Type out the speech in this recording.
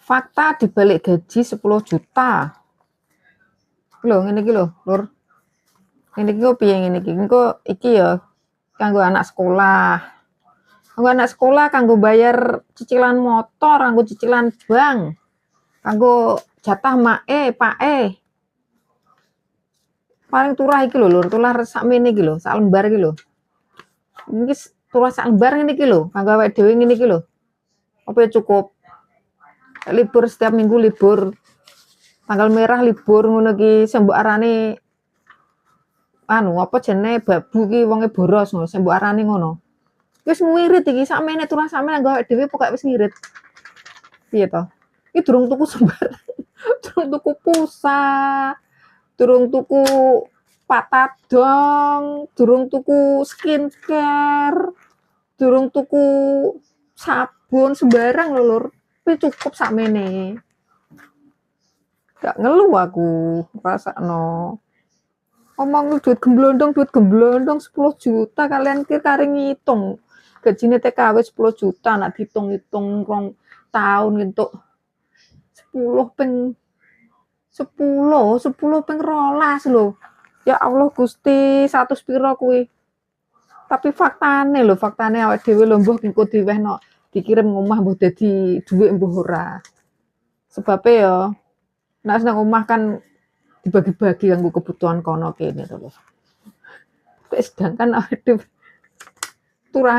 Fakta dibalik gaji 10 juta. Lho ngene iki lho, Lur. Ngene iki kok piye ngene iki? Engko iki ya kanggo anak sekolah. Kanggo anak sekolah, kanggo bayar cicilan motor, kanggo cicilan bank, kanggo jatah mae, pake. Paling turah iki lho, Lur, turah sakmene iki lho, sak lembar iki lho. Iki turah sak lembar ngene iki lho, kanggo awake dhewe ngene iki lho. Apa ya cukup? Libur setiap minggu libur. Tanggal merah libur ngono ki sing mbok arani anu apa jenenge babu ki wonge boros ngono sing mbok arani ngono. Wis ngirit iki sakmene turah sakmene nggo awake dhewe pokoke wis ngirit. Piye to? Iki durung tuku sembarang. Durung tuku pulsa, durung tuku patadong, durung tuku skincare, durung tuku sabun sembarang lho, Lur. Tapi cukup sakmene. Gak ngeluh aku, rasakno. Omong duit gemblondong 10 juta kalian kari ngitung. Gajine TKW 10 juta nak dihitung-hitung rong tahun entuk 10 ping 10 ping 12 lho. Ya Allah Gusti, 100 piro kuwi. Tapi faktane lho, faktane awake dhewe lho mbuh engko diwehno dikirim ngomah mbuh dadi dhuwit mbuh ora. Sebabe ya nek nang omah kan dibagi-bagi kanggo kebutuhan kono kene to lho. Sedangkan awake dhewe turah